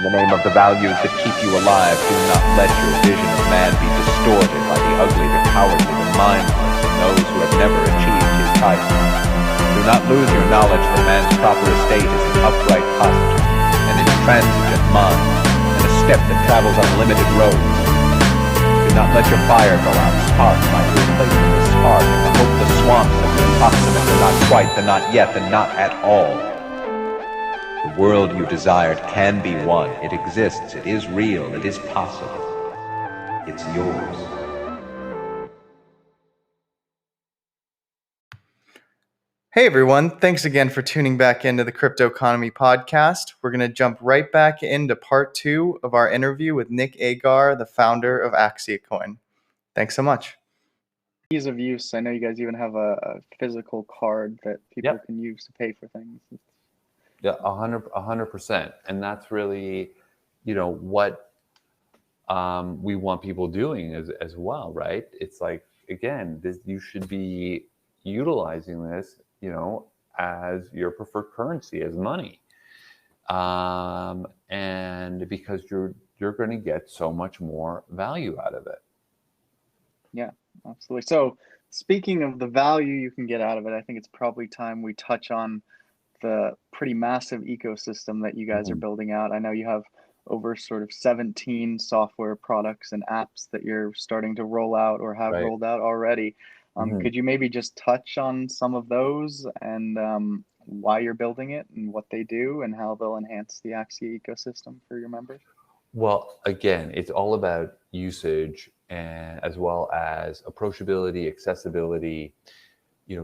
the name of the values that keep you alive. Do not let your vision of man be distorted by the ugly, the cowardly, the mindless, and those who have never achieved his title. Do not lose your knowledge that man's proper estate is an upright posture, an intransigent mind, and a step that travels on limited roads. Do not let your fire go out. Spark might replace the spark, and the hopeless swamps of the approximate, the not quite, the not yet, the not at all. The world you desired can be won. It exists. It is real. It is possible. It's yours. Hey everyone, thanks again for tuning back into the Crypto Economy podcast. We're going to jump right back into part 2 of our interview with Nick Agar, the founder of AXIA Coin. Thanks so much. Ease of use. I know you guys even have a physical card that people can use to pay for things. Yeah, 100%. And that's really, what we want people doing as well, right? It's like, again, you should be utilizing this, as your preferred currency, as money. And because you're going to get so much more value out of it. Yeah, absolutely. So speaking of the value you can get out of it, I think it's probably time we touch on the pretty massive ecosystem that you guys are building out. I know you have over sort of 17 software products and apps that you're starting to roll out or have rolled out already. Could you maybe just touch on some of those and why you're building it and what they do and how they'll enhance the AXIA ecosystem for your members? Well, again, it's all about usage and as well as approachability, accessibility,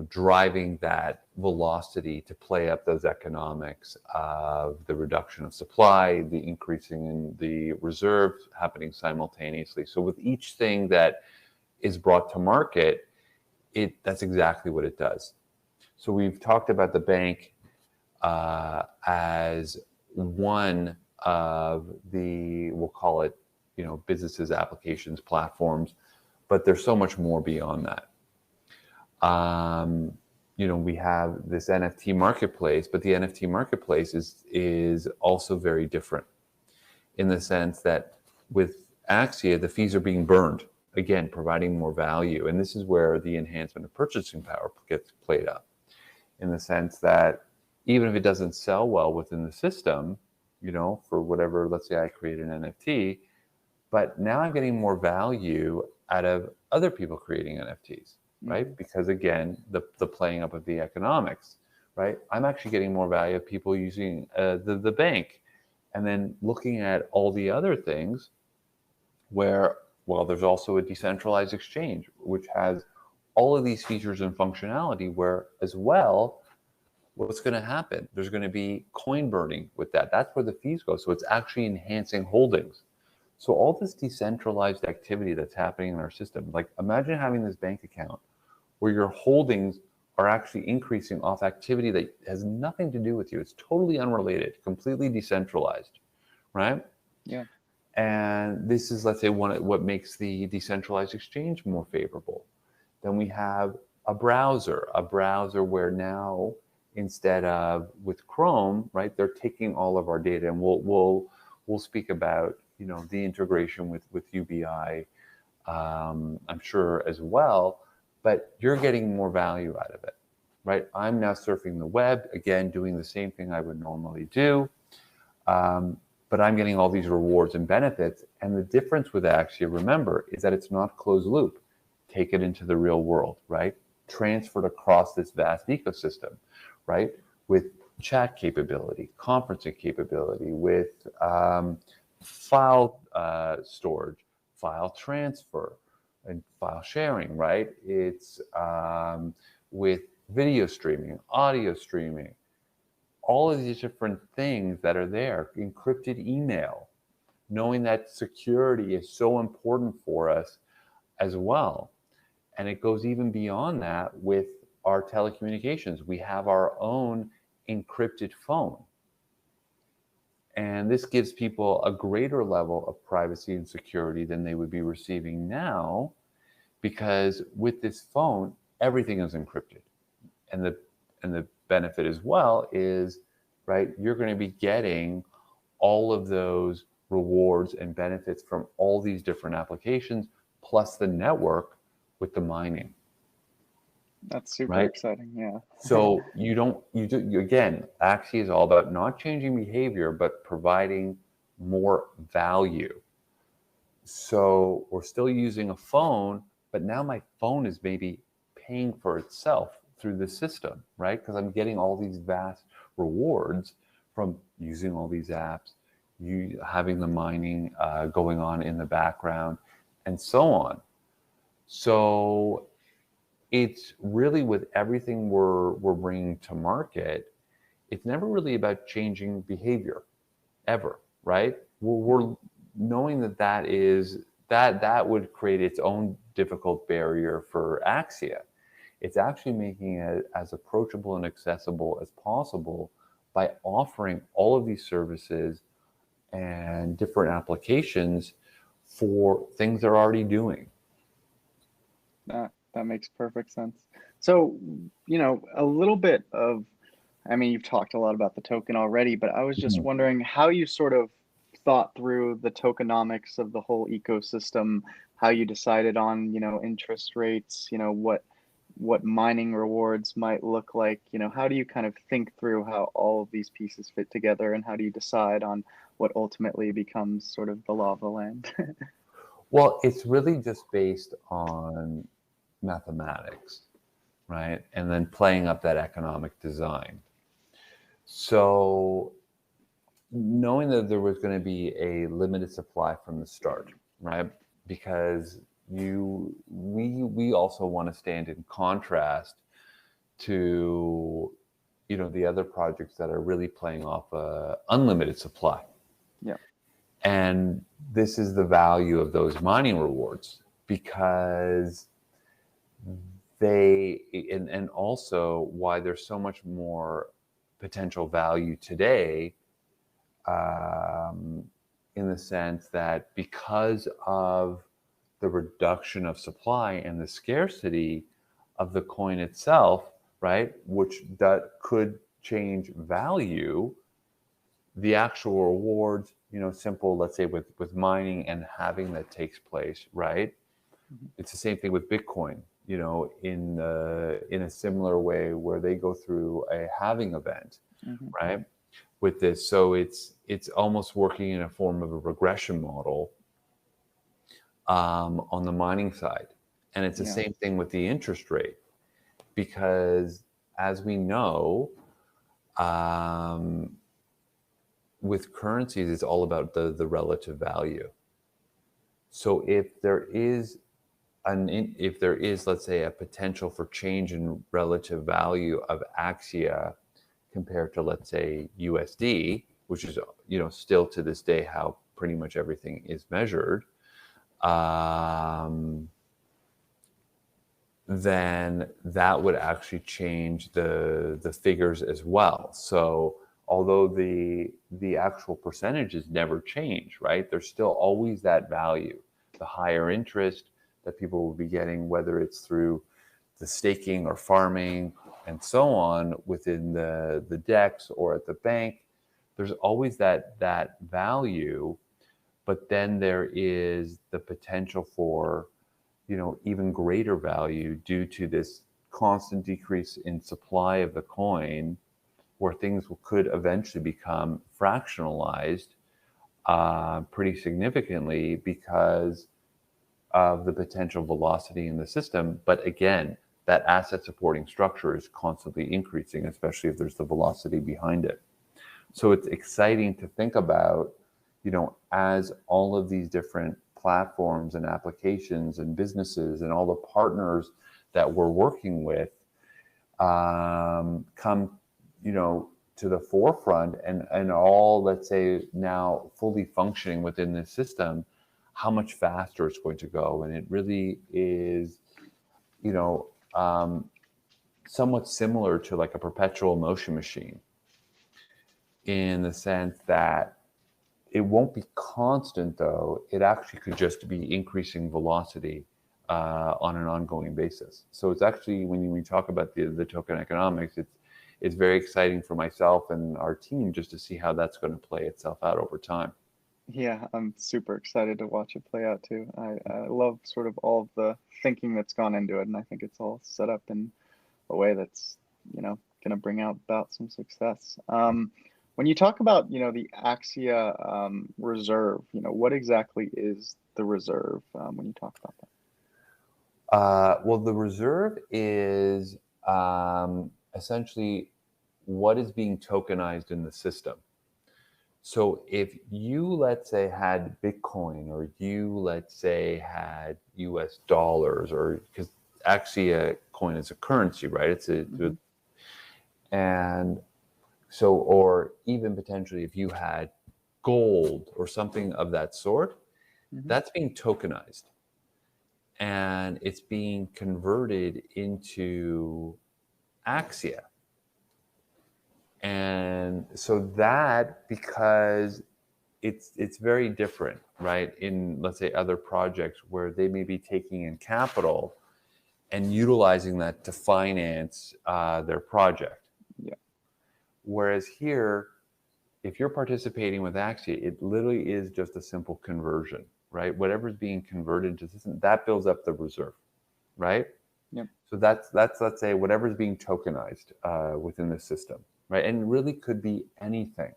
driving that velocity to play up those economics of the reduction of supply, the increasing in the reserves happening simultaneously. So with each thing that is brought to market, that's exactly what it does. So we've talked about the bank as one of the, we'll call it, businesses, applications, platforms, but there's so much more beyond that. We have this NFT marketplace, but the NFT marketplace is also very different in the sense that with AXIA, the fees are being burned. Again, providing more value. And this is where the enhancement of purchasing power gets played up in the sense that even if it doesn't sell well within the system, for whatever, let's say I create an NFT, but now I'm getting more value out of other people creating NFTs, right? Because again, the playing up of the economics, right? I'm actually getting more value of people using the bank and then looking at all the other things where, well, there's also a decentralized exchange, which has all of these features and functionality where as well, what's going to happen? There's going to be coin burning with that. That's where the fees go. So it's actually enhancing holdings. So all this decentralized activity that's happening in our system, like imagine having this bank account where your holdings are actually increasing off activity that has nothing to do with you. It's totally unrelated, completely decentralized, right? Yeah. And this is, let's say, what makes the decentralized exchange more favorable. Then we have a browser where now, instead of with Chrome, right, they're taking all of our data, and we'll speak about the integration with UBI, I'm sure as well. But you're getting more value out of it, right? I'm now surfing the web again, doing the same thing I would normally do. But I'm getting all these rewards and benefits. And the difference with AXIA, remember, is that it's not closed loop. Take it into the real world, right? Transferred across this vast ecosystem, right? With chat capability, conferencing capability, with file storage, file transfer, and file sharing, right? It's with video streaming, audio streaming, all of these different things that are there, encrypted email, knowing that security is so important for us as well. And it goes even beyond that with our telecommunications. We have our own encrypted phone. And this gives people a greater level of privacy and security than they would be receiving now, because with this phone, everything is encrypted. And the benefit as well is, right, you're going to be getting all of those rewards and benefits from all these different applications, plus the network with the mining. That's super Right? exciting. Yeah. So again, AXIA is all about not changing behavior, but providing more value. So we're still using a phone, but now my phone is maybe paying for itself through the system, right? Because I'm getting all these vast rewards from using all these apps, you having the mining going on in the background, and so on. So it's really, with everything we're bringing to market, it's never really about changing behavior, ever, right? We're knowing that would create its own difficult barrier for AXIA. It's actually making it as approachable and accessible as possible by offering all of these services and different applications for things they're already doing. That makes perfect sense. So, a little bit of, I mean, you've talked a lot about the token already, but I was just wondering how you sort of thought through the tokenomics of the whole ecosystem, how you decided on, interest rates, what mining rewards might look like, how do you kind of think through how all of these pieces fit together, and how do you decide on what ultimately becomes sort of the law of the land? Well, it's really just based on mathematics, right? And then playing up that economic design. So knowing that there was going to be a limited supply from the start, right? Because we also want to stand in contrast to the other projects that are really playing off unlimited supply. Yeah. And this is the value of those mining rewards, because and also why there's so much more potential value today, in the sense that because of the reduction of supply and the scarcity of the coin itself, right, which that could change value, the actual rewards, simple, let's say with mining and halving that takes place, right? It's the same thing with Bitcoin, in a similar way, where they go through a halving event, right? With this, so it's almost working in a form of a regression model on the mining side, and it's the same thing with the interest rate, because as we know, with currencies, it's all about the relative value. So if there is, let's say, a potential for change in relative value of AXIA compared to, let's say, USD, which is still to this day how pretty much everything is measured, then that would actually change the figures as well. So although the actual percentages never change, right? There's still always that value, the higher interest that people will be getting, whether it's through the staking or farming and so on within the DEX or at the bank. There's always that value, but then there is the potential for even greater value due to this constant decrease in supply of the coin, where things could eventually become fractionalized pretty significantly because of the potential velocity in the system. But again, that asset supporting structure is constantly increasing, especially if there's the velocity behind it. So it's exciting to think about, as all of these different platforms and applications and businesses and all the partners that we're working with come, to the forefront and all, let's say, now fully functioning within this system, how much faster it's going to go. And it really is, somewhat similar to like a perpetual motion machine, in the sense that it won't be constant, though. It actually could just be increasing velocity on an ongoing basis. So it's actually, when we talk about the token economics, it's very exciting for myself and our team just to see how that's going to play itself out over time. Yeah, I'm super excited to watch it play out too. I love sort of all of the thinking that's gone into it, and I think it's all set up in a way that's, going to bring about some success. When you talk about, the AXIA reserve, what exactly is the reserve when you talk about that? Well, the reserve is essentially what is being tokenized in the system. So if you, let's say, had Bitcoin, or you, let's say, had US dollars, or because AXIA coin is a currency, right? And so, or even potentially if you had gold or something of that sort, that's being tokenized. And it's being converted into AXIA. And so that, because it's very different, right? In, let's say, other projects where they may be taking in capital and utilizing that to finance their project. Yeah. Whereas here, if you're participating with AXIA, it literally is just a simple conversion, right? Whatever's being converted into the system, that builds up the reserve, right? Yep. So that's let's say whatever's being tokenized within the system, right? And it really could be anything.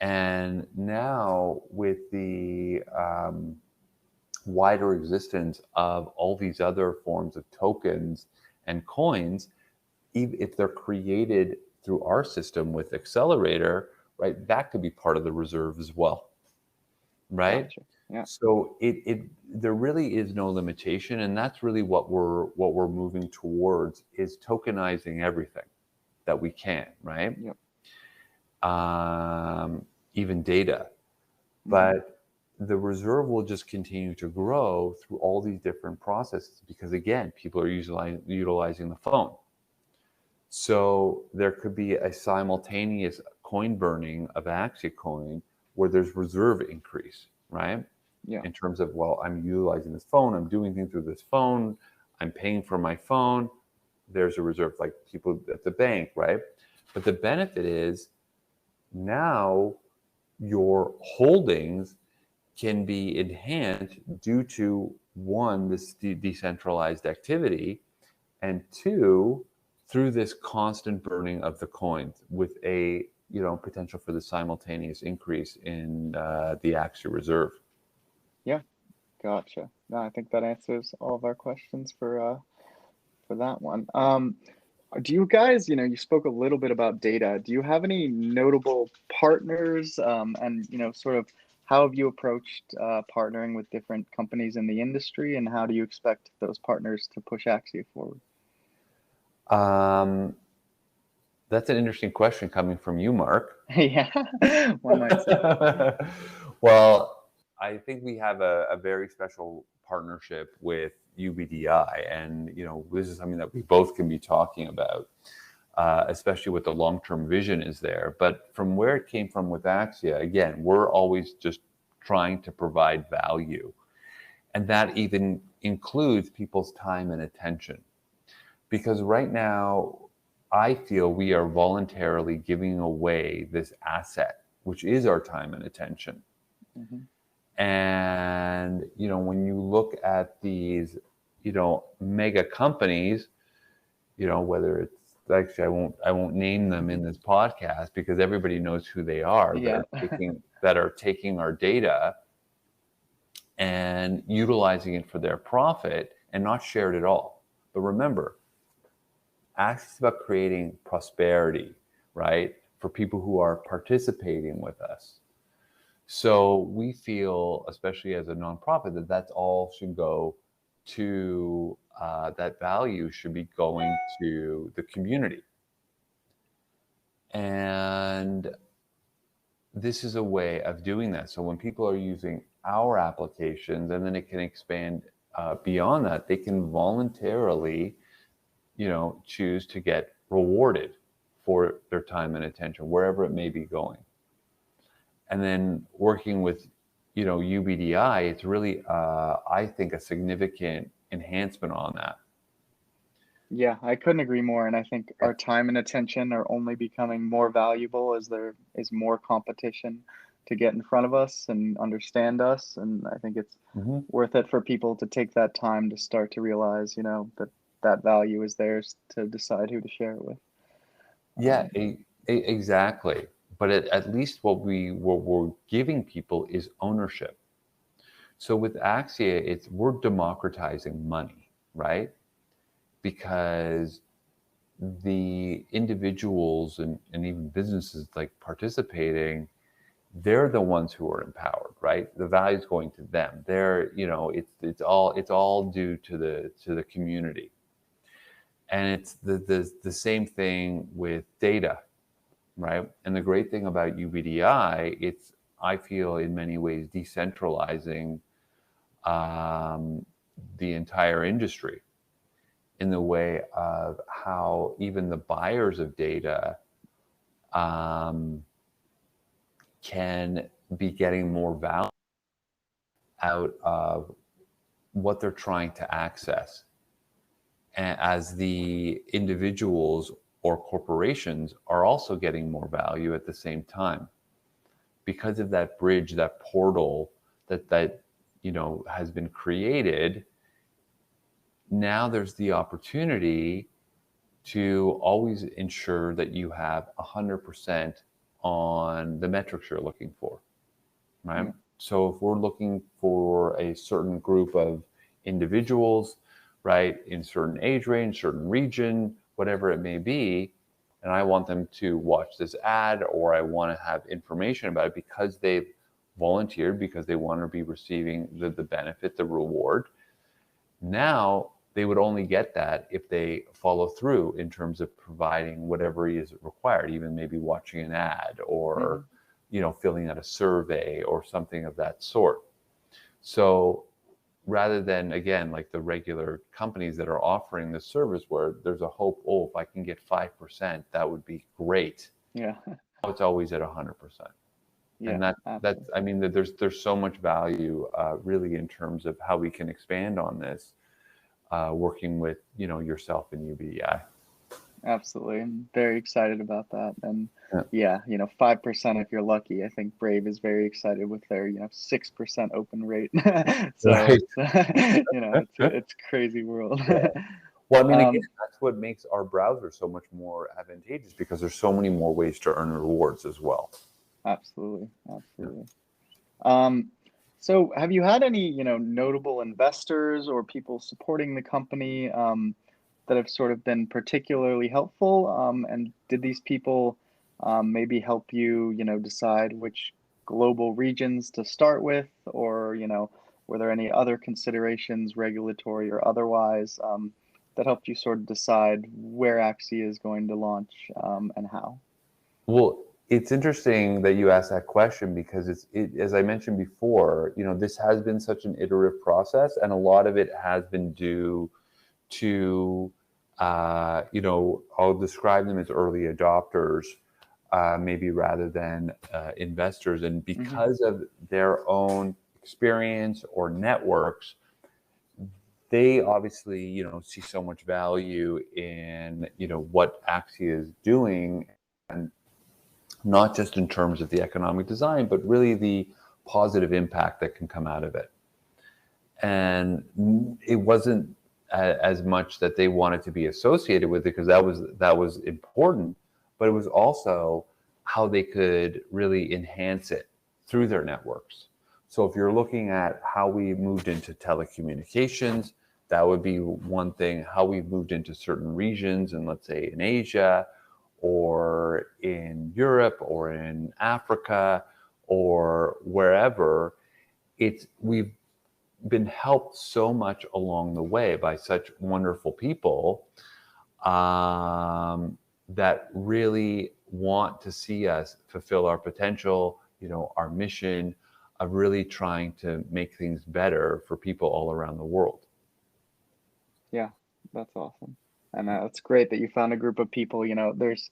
And now with the wider existence of all these other forms of tokens and coins, if they're created through our system with Accelerator, right, that could be part of the reserve as well, right? Gotcha. Yeah. So there really is no limitation, and that's really what we're moving towards, is tokenizing everything that we can, right? Yep. Even data, but the reserve will just continue to grow through all these different processes because, again, people are utilizing the phone. So there could be a simultaneous coin burning of AXIA coin where there's reserve increase, right? Yeah. In terms of, well, I'm utilizing this phone, I'm doing things with this phone, I'm paying for my phone, there's a reserve, like people at the bank, right? But the benefit is now your holdings can be enhanced due to, one, this decentralized activity, and two, through this constant burning of the coins with a potential for the simultaneous increase in the AXIA reserve. Yeah, gotcha. No, I think that answers all of our questions for that one. Do you guys, you spoke a little bit about data. Do you have any notable partners, and sort of how have you approached partnering with different companies in the industry, and how do you expect those partners to push AXIA forward? That's an interesting question coming from you, Mark. Yeah, one might say. Well, I think we have a very special partnership with UBDI, and this is something that we both can be talking about, especially with the long-term vision is there. But from where it came from with AXIA, again, we're always just trying to provide value, and that even includes people's time and attention. Because right now, I feel we are voluntarily giving away this asset, which is our time and attention. And, when you look at these, mega companies, whether it's, actually, I won't name them in this podcast because everybody knows who they are. Yeah. that are taking our data and utilizing it for their profit and not shared at all. But remember, AXIA is about creating prosperity, right, for people who are participating with us. So we feel, especially as a nonprofit, that's all should go to, that value should be going to the community. And this is a way of doing that. So when people are using our applications, and then it can expand beyond that, they can voluntarily choose to get rewarded for their time and attention, wherever it may be going. And then working with, UBDI, it's really, I think, a significant enhancement on that. Yeah, I couldn't agree more. And I think our time and attention are only becoming more valuable as there is more competition to get in front of us and understand us. And I think it's Hmm. worth it for people to take that time to start to realize, that that value is theirs to decide who to share it with. Yeah, Um, exactly. But at least what we're giving people is ownership. So with Axia, we're democratizing money, right? Because the individuals and even businesses like participating, they're the ones who are empowered, right? The value is going to them. They're, it's all due to the community. And it's the same thing with data, right? And the great thing about UBDI, I feel in many ways decentralizing the entire industry in the way of how even the buyers of data um, can be getting more value out of what they're trying to access. And as the individuals or corporations are also getting more value at the same time because of that bridge, that portal that has been created. Now there's the opportunity to always ensure that you have 100% on the metrics you're looking for, right? yeah. So if we're looking for a certain group of individuals, right, in certain age range, certain region, whatever it may be, and I want them to watch this ad, or I want to have information about it because they've volunteered, because they want to be receiving the benefit, the reward. Now they would only get that if they follow through in terms of providing whatever is required, even maybe watching an ad or filling out a survey or something of that sort. So rather than, again, like the regular companies that are offering this service where there's a hope, if I can get 5%, that would be great. Yeah. Now it's always at 100%. Yeah, And that's, absolutely. I mean, there's so much value really in terms of how we can expand on this, working with, yourself and UBI. Absolutely. I'm very excited about that. And Yeah. 5% if you're lucky. I think Brave is very excited with their, 6% open rate. So Right. it's crazy world. Yeah. Well, I mean, again, Um, that's what makes our browser so much more advantageous because there's so many more ways to earn rewards as well. absolutely. Yeah. Absolutely. Um, so have you had any, notable investors or people supporting the company that have sort of been particularly helpful? And did these people maybe help you, decide which global regions to start with, or, were there any other considerations, regulatory or otherwise, that helped you sort of decide where Axia is going to launch and how? Well, it's interesting that you asked that question because as I mentioned before, this has been such an iterative process, and a lot of it has been due to, I'll describe them as early adopters, maybe rather than investors. And Hmm. because of their own experience or networks, they obviously, see so much value in, what Axia is doing, and not just in terms of the economic design, but really the positive impact that can come out of it. And it wasn't as much that they wanted to be associated with it, because that was important, but it was also how they could really enhance it through their networks. So if you're looking at how we moved into telecommunications, that would be one thing. How we've moved into certain regions, and let's say in Asia or in Europe or in Africa or wherever, we've been helped so much along the way by such wonderful people that really want to see us fulfill our potential, our mission of really trying to make things better for people all around the world. Yeah, that's awesome. And it's great that you found a group of people. There's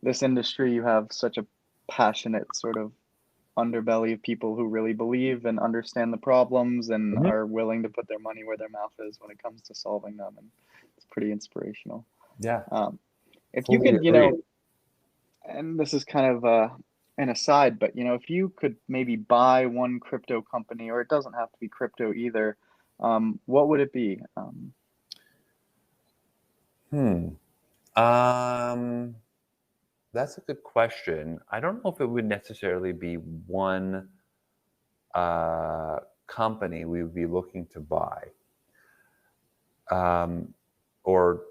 this industry, you have such a passionate sort of underbelly of people who really believe and understand the problems and Mhm. are willing to put their money where their mouth is when it comes to solving them. And it's It's pretty inspirational. Yeah. If you Fully could, agree. and this is kind of an aside, but if you could maybe buy one crypto company, or it doesn't have to be crypto either, what would it be? That's a good question. I don't know if it would necessarily be one company we would be looking to buy, or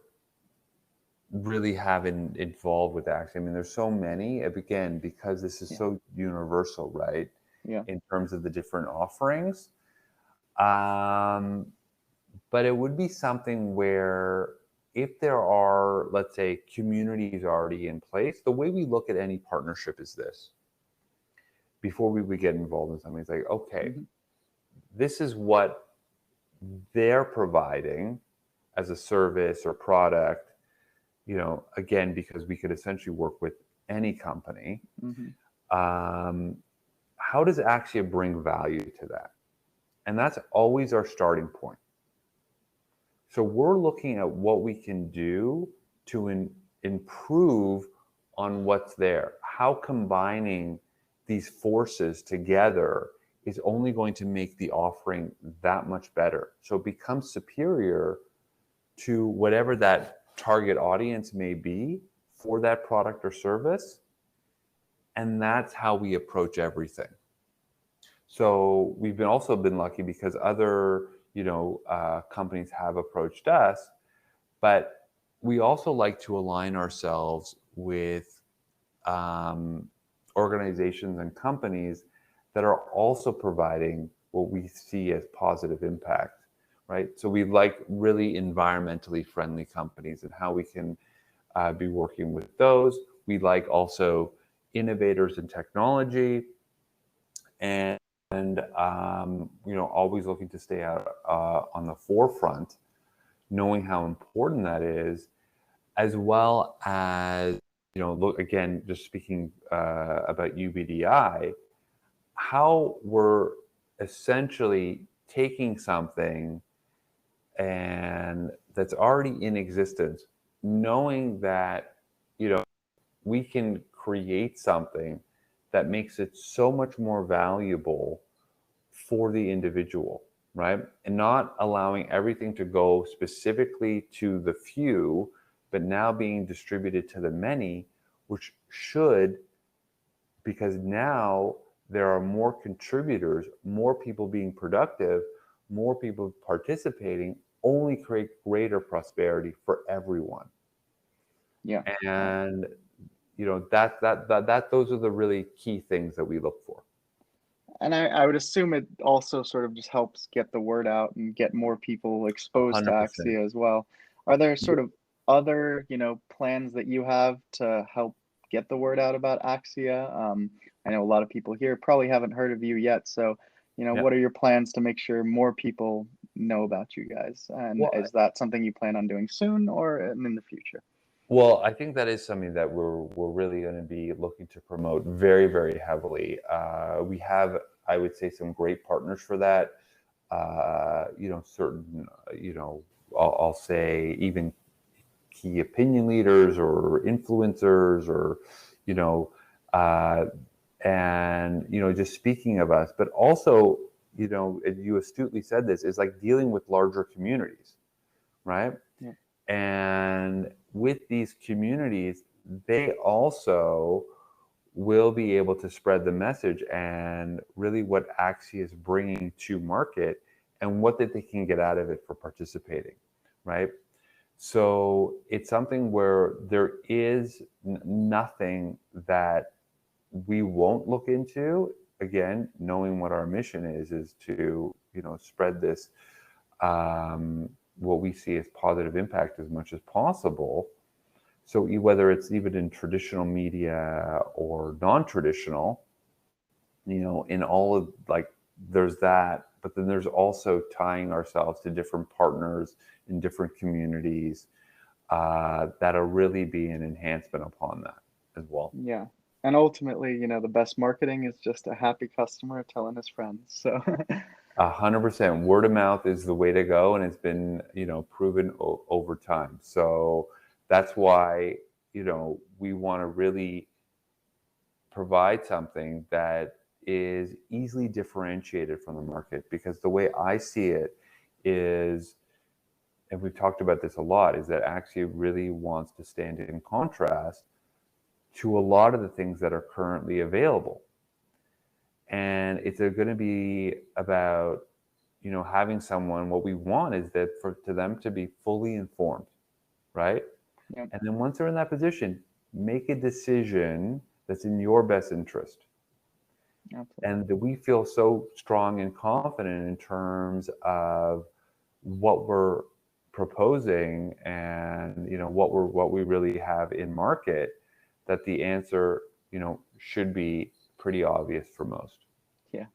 really have involved with AXIA. I mean, there's so many, again, because this is Yeah. so universal, right? Yeah. In terms of the different offerings. But it would be something where if there are, let's say, communities already in place, the way we look at any partnership is this. Before we would get involved in something, it's like, okay, this is what they're providing as a service or product, again, because we could essentially work with any company. How does AXIA bring value to that? And that's always our starting point. So we're looking at what we can do to improve on what's there. How combining these forces together is only going to make the offering that much better. So it becomes superior to whatever that target audience may be for that product or service. And that's how we approach everything. So we've also been lucky because other companies have approached us, but we also like to align ourselves with organizations and companies that are also providing what we see as positive impact, right? So we like really environmentally friendly companies and how we can be working with those. We like also innovators in technology, and always looking to stay out on the forefront, knowing how important that is, as well as look again, just speaking about UBDI, how we're essentially taking something and that's already in existence, knowing that we can create something that makes it so much more valuable for the individual, right? And not allowing everything to go specifically to the few, but now being distributed to the many, which should, because now there are more contributors, more people being productive, more people participating, only create greater prosperity for everyone. Yeah. And that those are the really key things that we look for. And I would assume it also sort of just helps get the word out and get more people exposed to 100%. AXIA as well. Are there sort of other, plans that you have to help get the word out about AXIA? I know a lot of people here probably haven't heard of you yet. So, Yeah. what are your plans to make sure more people know about you guys? And Well, is that something you plan on doing soon or in the future? Well, I think that is something that we're really going to be looking to promote very, very heavily. We have, I would say, some great partners for that. Certain, I'll say even key opinion leaders or influencers, or and just speaking of us, but also you astutely said this, is like dealing with larger communities, right? Yeah. And with these communities, they also will be able to spread the message and really what AXIA is bringing to market and what that they can get out of it for participating, right? So it's something where there is nothing that we won't look into. Again, knowing what our mission is to spread this what we see as positive impact as much as possible. So whether it's even in traditional media or non-traditional, in all of there's that, but then there's also tying ourselves to different partners in different communities that'll really be an enhancement upon that as well. Yeah. And ultimately, the best marketing is just a happy customer telling his friends. So 100%. Word of mouth is the way to go, and it's been, proven over time. So that's why, we want to really provide something that is easily differentiated from the market, because the way I see it is, and we've talked about this a lot, is that AXIA really wants to stand in contrast to a lot of the things that are currently available. And it's going to be about, having someone, what we want is that to them to be fully informed, right? Yep. And then once they're in that position, make a decision that's in your best interest. Absolutely. And that we feel so strong and confident in terms of what we're proposing and, what we really have in market, that the answer, should be pretty obvious for most. Yeah.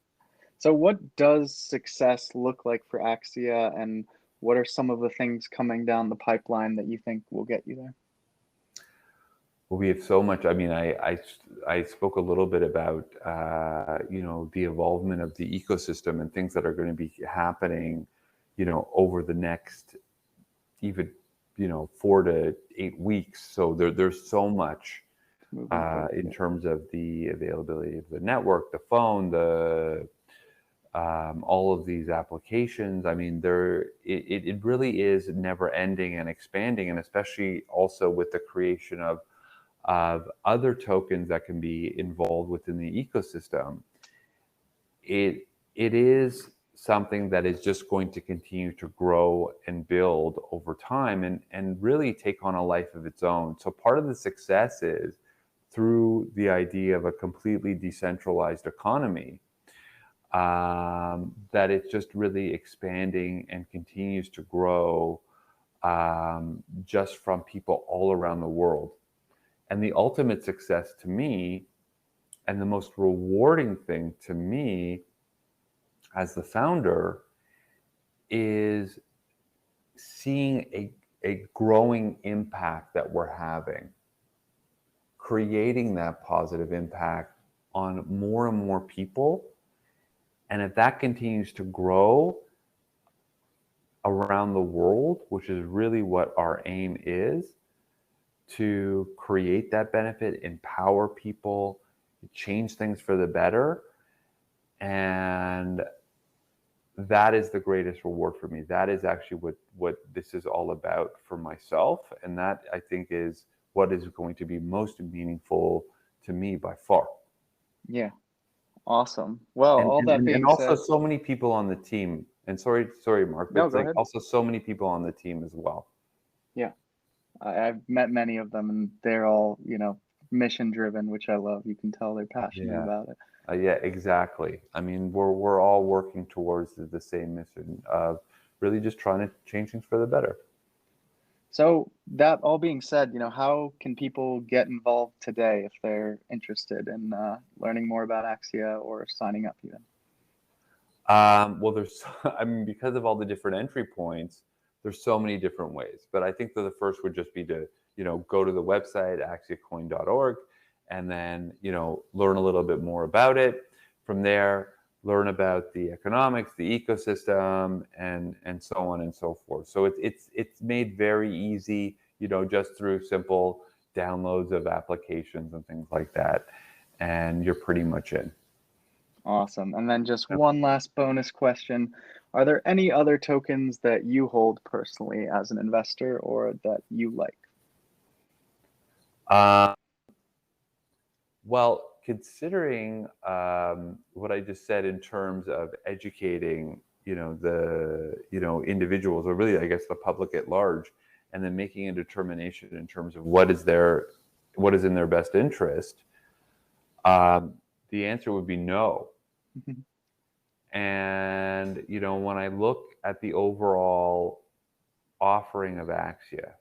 So what does success look like for AXIA, and what are some of the things coming down the pipeline that you think will get you there? Well, we have so much. I mean, I spoke a little bit about, the evolvement of the ecosystem and things that are going to be happening, over the next even, 4 to 8 weeks. So there's so much in terms of the availability of the network, the phone, all of these applications. I mean, it really is never ending and expanding, and especially also with the creation of other tokens that can be involved within the ecosystem. It is something that is just going to continue to grow and build over time, and really take on a life of its own. So part of the success is through the idea of a completely decentralized economy, that it's just really expanding and continues to grow, just from people all around the world. And the ultimate success to me, and the most rewarding thing to me as the founder, is seeing a growing impact that we're having, creating that positive impact on more and more people. And if that continues to grow around the world, which is really what our aim is, to create that benefit, empower people, change things for the better. And that is the greatest reward for me. That is actually what this is all about for myself. And that, I think, is what is going to be most meaningful to me by far. Yeah. Awesome. Well, all that being and also said, so many people on the team. And sorry, Mark, but No, it's go like ahead. also so many people on the team as well. Yeah, I've met many of them, and they're all, mission driven, which I love. You can tell they're passionate Yeah. about it. Yeah, exactly. I mean, we're all working towards the same mission of really just trying to change things for the better. So that all being said, how can people get involved today if they're interested in learning more about AXIA or signing up even? Well, I mean, because of all the different entry points, there's so many different ways. But I think that the first would just be to, go to the website, axiacoin.org, and then, learn a little bit more about it. From there, learn about the economics, the ecosystem, and so on and so forth. So it's made very easy, just through simple downloads of applications and things like that, and you're pretty much in. Awesome. And then just one last bonus question. Are there any other tokens that you hold personally as an investor or that you like? Well, considering what I just said in terms of educating, individuals, or really, I guess, the public at large, and then making a determination in terms of what is in their best interest, the answer would be no. And, when I look at the overall offering of AXIA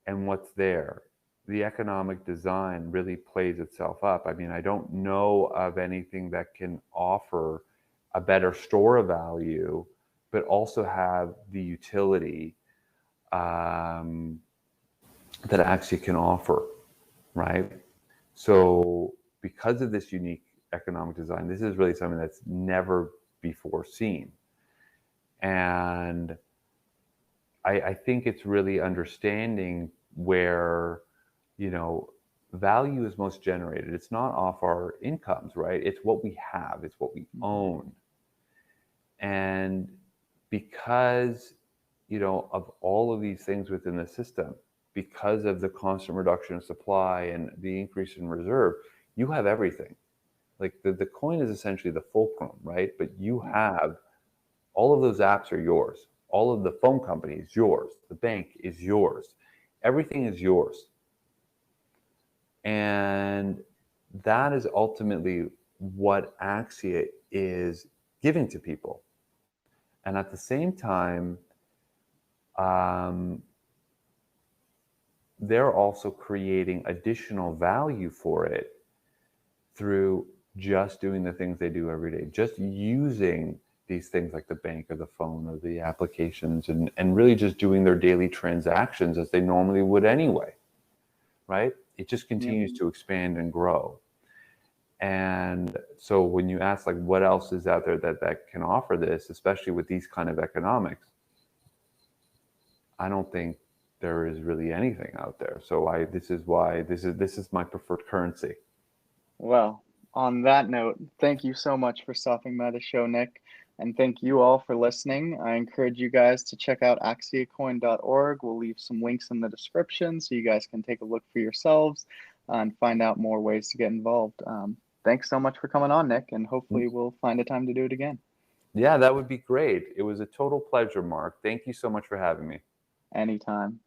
and what's there, the economic design really plays itself up. I mean, I don't know of anything that can offer a better store of value, but also have the utility that AXIA can offer, right? So because of this unique economic design, this is really something that's never before seen. And I think it's really understanding where, value is most generated. It's not off our incomes, right? It's what we have, it's what we own. And because, of all of these things within the system, because of the constant reduction of supply and the increase in reserve, you have everything. Like the coin is essentially the fulcrum, right? But you have all of those apps are yours. All of the phone company is yours. The bank is yours. Everything is yours. And that is ultimately what AXIA is giving to people. And at the same time, they're also creating additional value for it through just doing the things they do every day, just using these things like the bank or the phone or the applications, and really just doing their daily transactions as they normally would anyway, right? It just continues to expand and grow. And so when you ask, like, what else is out there that can offer this, especially with these kind of economics, I don't think there is really anything out there. So this is my preferred currency. Well, on that note, thank you so much for stopping by the show, Nick. And thank you all for listening. I encourage you guys to check out axiacoin.org. We'll leave some links in the description so you guys can take a look for yourselves and find out more ways to get involved. Thanks so much for coming on, Nick, and hopefully we'll find a time to do it again. Yeah, that would be great. It was a total pleasure, Mark. Thank you so much for having me. Anytime.